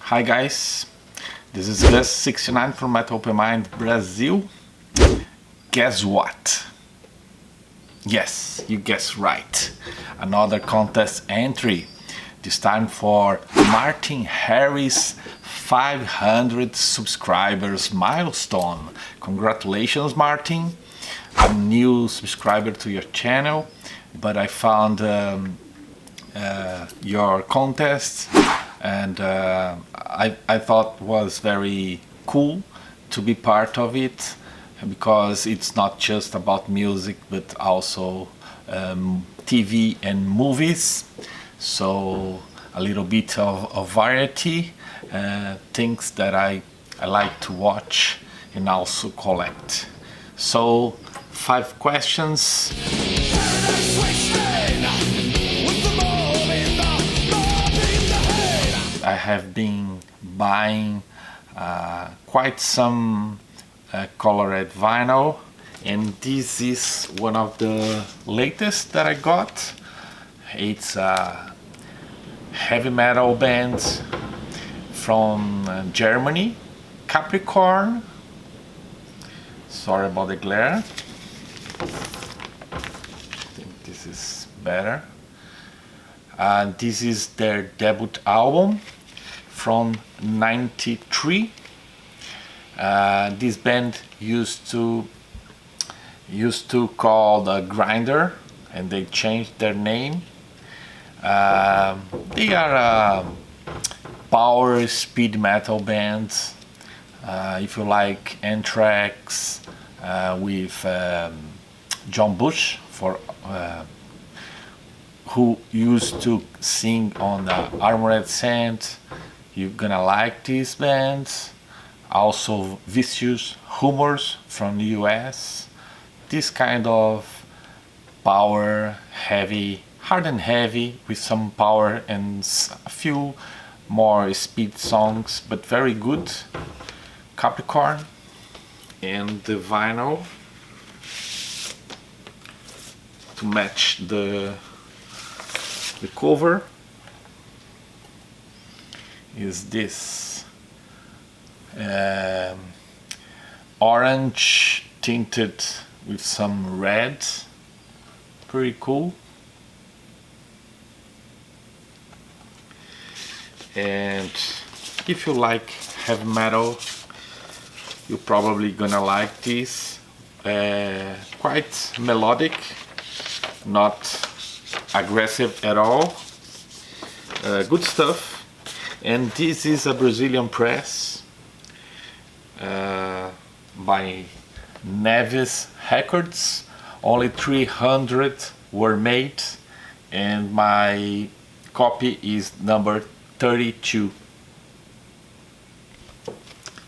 Hi guys, this is Gus69 from Metal Open Mind Brazil. Guess what? Yes, you guessed right. Another contest entry. This time for Martin Harris 500 subscribers milestone. Congratulations, Martin. I'm a new subscriber to your channel, but I found your contest and I thought was very cool to be part of it, because it's not just about music but also TV and movies, so a little bit of variety, things that I like to watch and also collect. So 5 questions. I have been buying quite some colored vinyl, and this is one of the latest that I got. It's a heavy metal band from Germany, Capricorn. Sorry about the glare. I think this is better. This is their debut album from '93. This band used to call the Grinder, and they changed their name. They are a power speed metal band. If you like Anthrax, with John Bush, who used to sing on the Armored Saint, you're gonna like this band. Also Vicious Humors from the US. This kind of power, heavy, hard and heavy, with some power and a few more speed songs, but very good. Capricorn. And the vinyl to match the cover is this orange tinted with some red. Pretty cool. And if you like heavy metal, you're probably gonna like this. Quite melodic, not aggressive at all. Good stuff. And this is a Brazilian press by Neves Records. Only 300 were made, and my copy is number 32.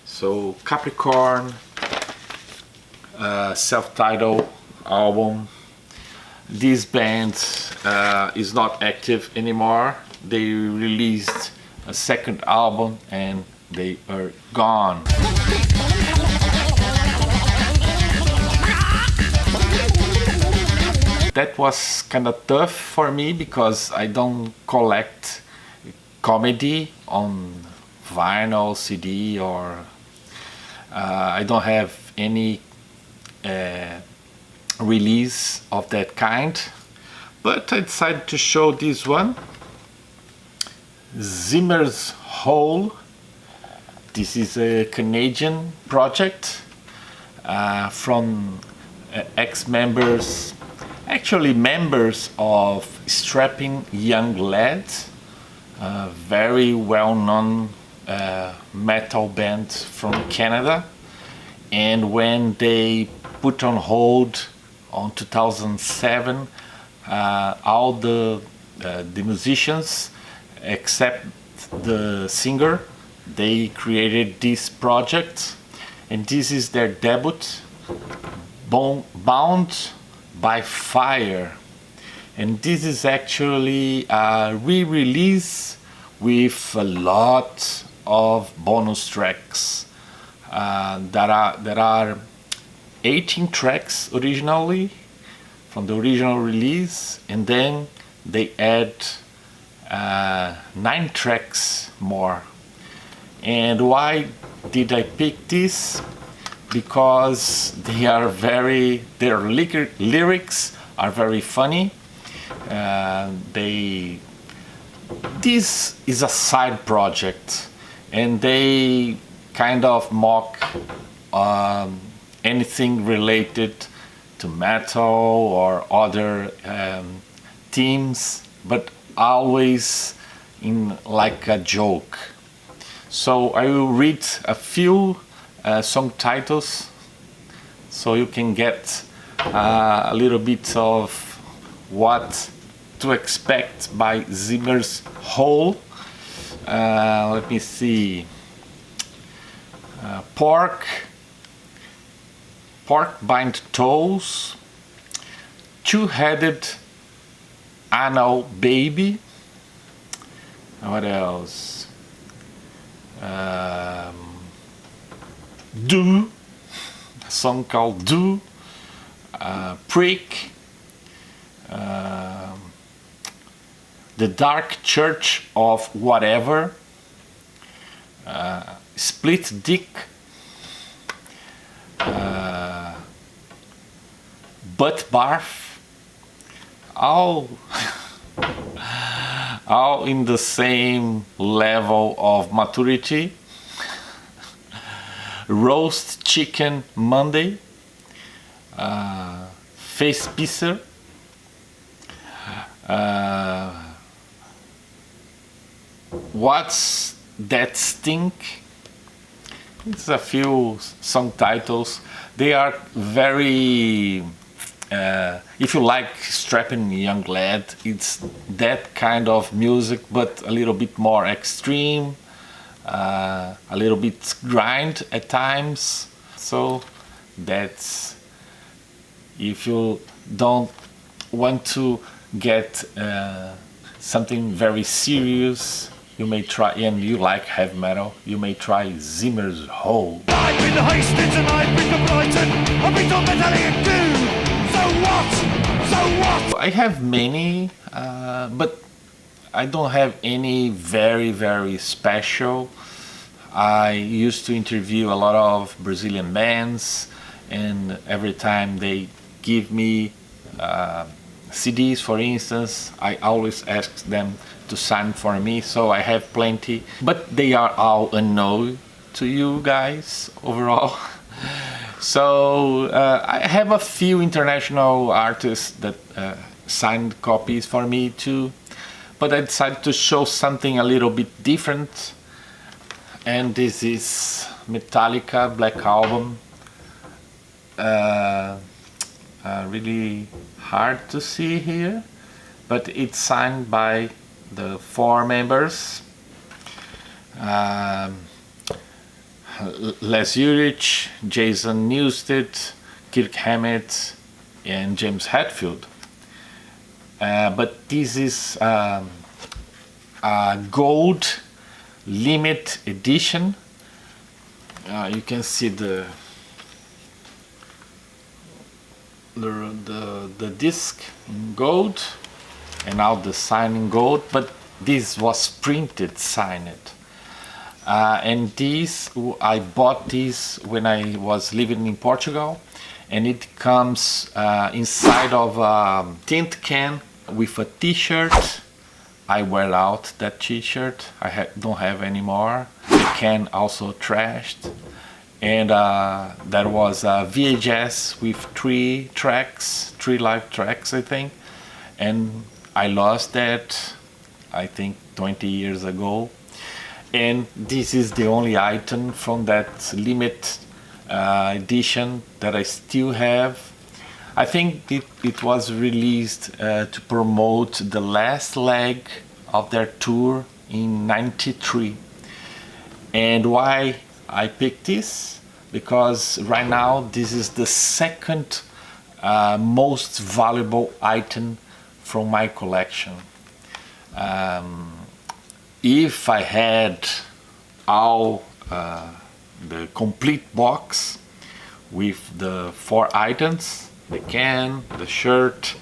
So Capricorn, self-titled album. This band is not active anymore. They released a second album and they are gone. That was kind of tough for me because I don't collect comedy on vinyl, CD, or I don't have any release of that kind, but I decided to show this one. Zimmer's Hole. This is a Canadian project from ex-members, actually members of Strapping Young Lads, a very well-known metal band from Canada. And when they put on hold on 2007, all the musicians except the singer, they created this project, and this is their debut, Bound by Fire. And this is actually a re-release with a lot of bonus tracks. There are 18 tracks originally from the original release, and then they add 9 tracks more. And why did I pick this? Because their lyrics are very funny. This is a side project, and they kind of mock anything related to metal or other themes, but always in like a joke. So I will read a few song titles so you can get a little bit of what to expect by Zimmer's whole. Let me see. Pork bind toes, two-headed anal baby. What else? Do, a song called Do, Prick, The Dark Church of Whatever, Split Dick, Butt Barf, all in the same level of maturity. Roast Chicken Monday, Face Pisser, What's That Stink? It's a few song titles. They are very, if you like strapping young lad, it's that kind of music, but a little bit more extreme, a little bit grind at times. So that's, if you don't want to get something very serious, you may try, and you like heavy metal, you may try Zimmer's Hole. I've been to Hastings and I've been to Brighton, I've been to Metallica too. So what? So what? I have many, but I don't have any very, very special. I used to interview a lot of Brazilian bands, and every time they give me CDs, for instance, I always ask them to sign for me, so I have plenty, but they are all unknown to you guys overall. So I have a few international artists that signed copies for me too, but I decided to show something a little bit different, and this is Metallica Black Album. Really hard to see here, but it's signed by the 4 members: Les Ulrich, Jason Newsted, Kirk Hammett, and James Hetfield. But this is a gold limit edition. You can see the disc in gold, and now the sign in gold, but this was printed signed. And this, I bought this when I was living in Portugal, and it comes inside of a tint can with a t-shirt. I wear out that t-shirt, don't have anymore. The can also trashed. And there was a VHS with 3 live tracks, I think. And I lost that, I think, 20 years ago. And this is the only item from that limit edition that I still have. I think it was released to promote the last leg of their tour in '93. And why I picked this? Because right now this is the second most valuable item from my collection. If I had all the complete box with the 4 items, the can, the shirt,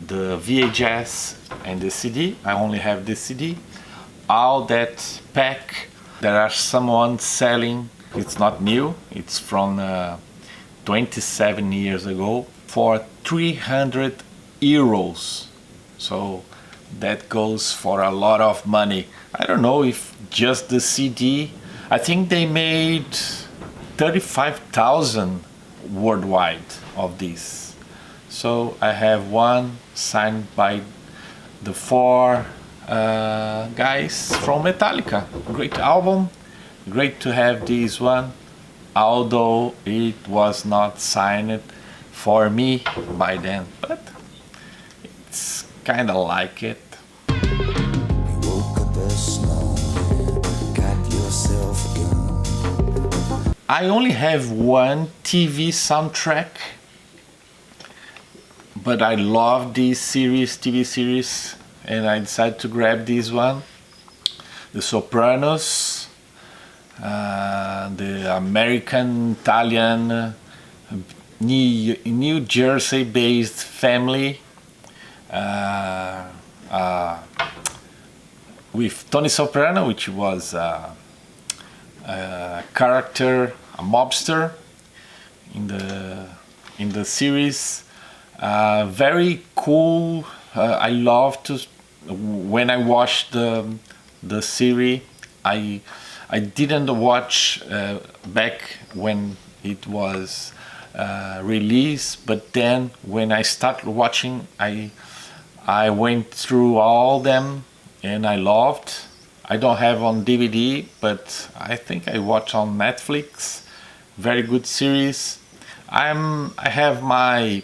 the VHS and the CD, I only have the CD, all that pack, There are someone selling, it's not new, it's from 27 years ago, for 300 euros. So that goes for a lot of money. I don't know if just the CD, I think they made 35,000 worldwide of this. So I have one signed by the four guys from Metallica. Great album, great to have this one, although it was not signed for me by them, but it's kind of like it. You woke up this morning, got yourself a gun. I only have one TV soundtrack, but I love this series, TV series, and I decided to grab this one. The Sopranos, the American, Italian, New Jersey-based family with Tony Soprano, which was a character, a mobster in the series. Very cool. I love to when I watched the series. I didn't watch back when it was released, but then when I started watching, I went through all them and I loved. I don't have on DVD, but I think I watch on Netflix. Very good series. I have my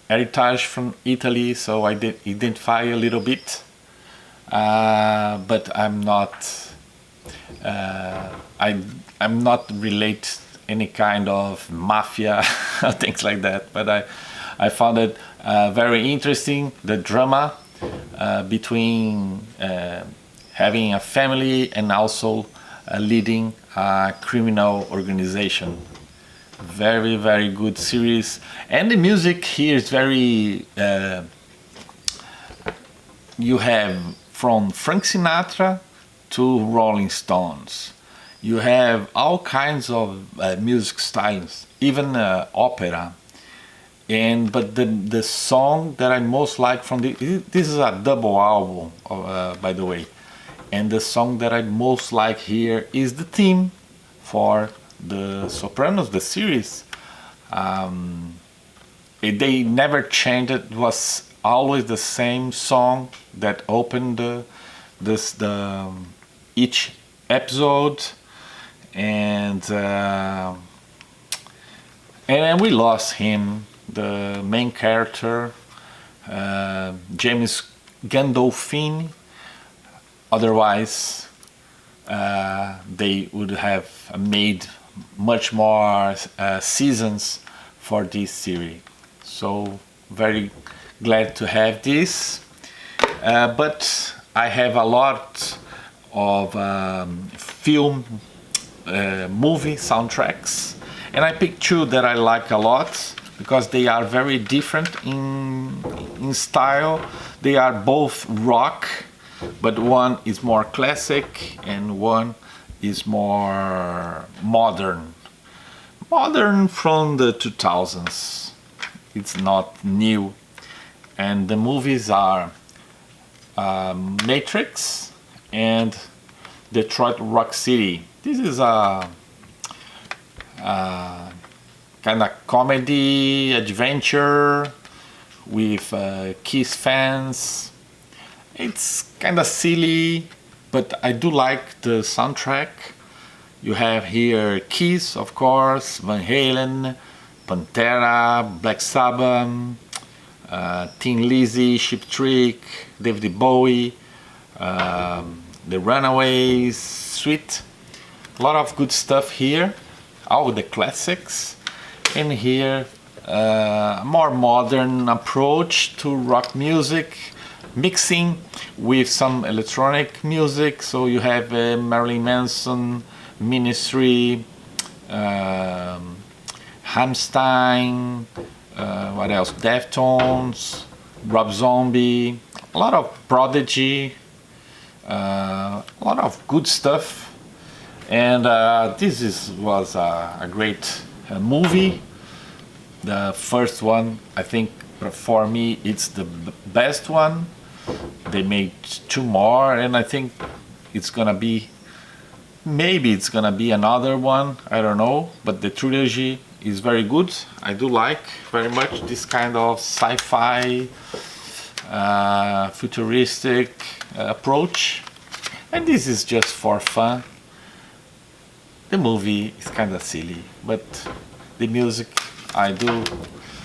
heritage from Italy, so I did identify a little bit, but I'm not. I'm not related any kind of mafia things like that. But I found it very interesting, the drama between having a family and also leading a criminal organization. Very, very good series. And the music here is very... you have from Frank Sinatra to Rolling Stones. You have all kinds of music styles, even opera. But the song that I most like from this is a double album, by the way. And the song that I most like here is the theme for the Sopranos, the series. They never changed it. It was always the same song that opened each episode, and we lost him, the main character, James Gandolfini. Otherwise, they would have made much more seasons for this series. So very glad to have this. But I have a lot of movie soundtracks, and I picked two that I like a lot because they are very different in style. They are both rock, but one is more classic and one is more modern. Modern from the 2000s. It's not new. And the movies are Matrix and Detroit Rock City. This is a kind of comedy adventure with Kiss fans. It's kind of silly, but I do like the soundtrack. You have here Kiss, of course, Van Halen, Pantera, Black Sabbath, Thin Lizzy, Cheap Trick, David Bowie, The Runaways, Sweet. A lot of good stuff here, all the classics. And here, a more modern approach to rock music, mixing with some electronic music. So you have Marilyn Manson, Ministry, Rammstein, what else? Deftones, Rob Zombie, a lot of Prodigy, a lot of good stuff. And was a great movie. The first one, I think, for me, it's the best one. They made 2 more, and I think it's gonna be, maybe it's gonna be another one, I don't know, but the trilogy is very good. I do like very much this kind of sci-fi, futuristic approach, and this is just for fun. The movie is kind of silly, but the music I do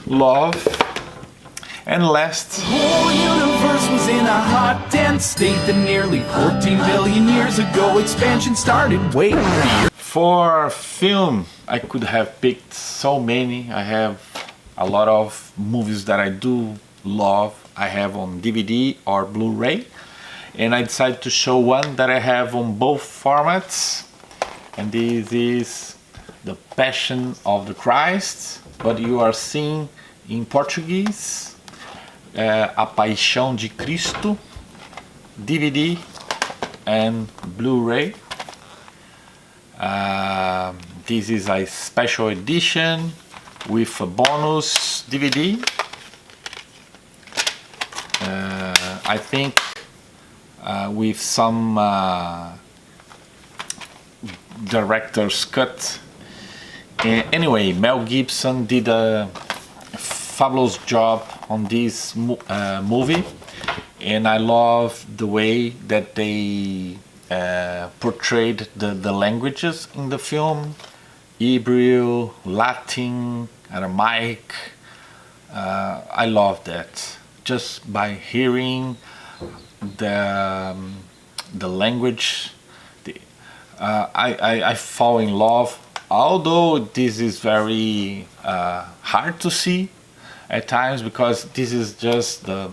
love. And last, The whole universe was in a hot, dense state that nearly 14 billion years ago expansion started. Wait, for film, I could have picked so many. I have a lot of movies that I do love. I have on DVD or Blu-ray, and I decided to show one that I have on both formats. And this is The Passion of the Christ, but you are seeing in Portuguese. A Paixão de Cristo, DVD and Blu-ray. This is a special edition with a bonus DVD. I think with some director's cut. Anyway, Mel Gibson did a fabulous job on this movie, and I love the way that they portrayed the languages in the film: Hebrew, Latin, Aramaic. I love that. Just by hearing the language, I fall in love. Although this is very hard to see at times, because this is just the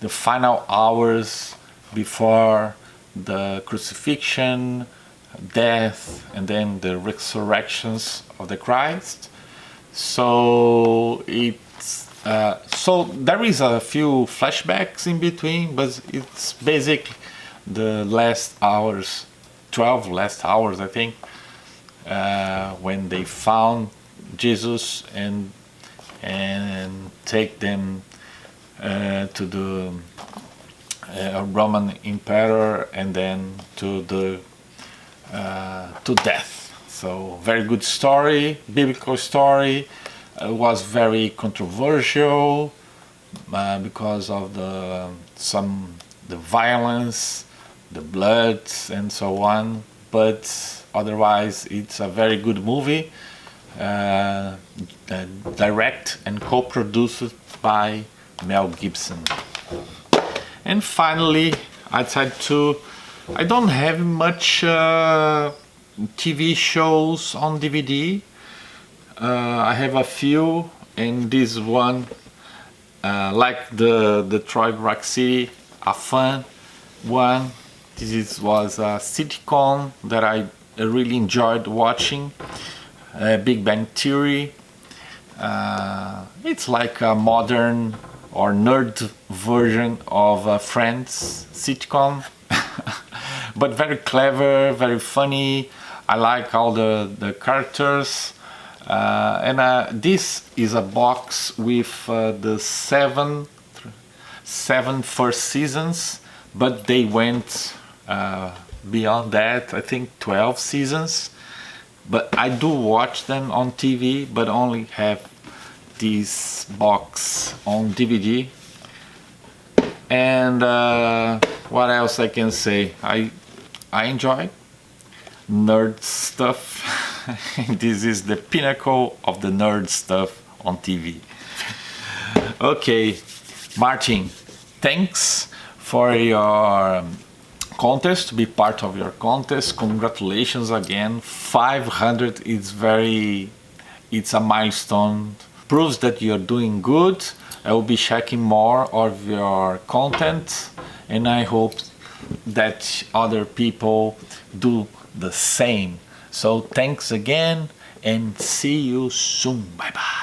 final hours before the crucifixion, death, and then the resurrections of the Christ. So it's so there is a few flashbacks in between, but it's basically the last hours, 12 last hours, I think, when they found Jesus and take them to the Roman emperor, and then to death. So very good story, biblical story. It was very controversial because of the violence, the blood, and so on. But otherwise, it's a very good movie. Direct and co-produced by Mel Gibson. And finally, I don't have much TV shows on DVD. I have a few, and this one, like the Troy Rock City, a fun one. This was a sitcom that I really enjoyed watching. Big Bang Theory. It's like a modern or nerd version of Friends sitcom, but very clever, very funny. I like all the characters, and this is a box with the seven first seasons, but they went beyond that. I think 12 seasons. But I do watch them on TV, but only have this box on DVD. And what else I can say? I enjoy nerd stuff. This is the pinnacle of the nerd stuff on TV. Okay, Martin, thanks for your contest, to be part of your contest. Congratulations again. 500 is it's a milestone. Proves that you're doing good. I will be checking more of your content, and I hope that other people do the same. So thanks again, and see you soon. Bye bye.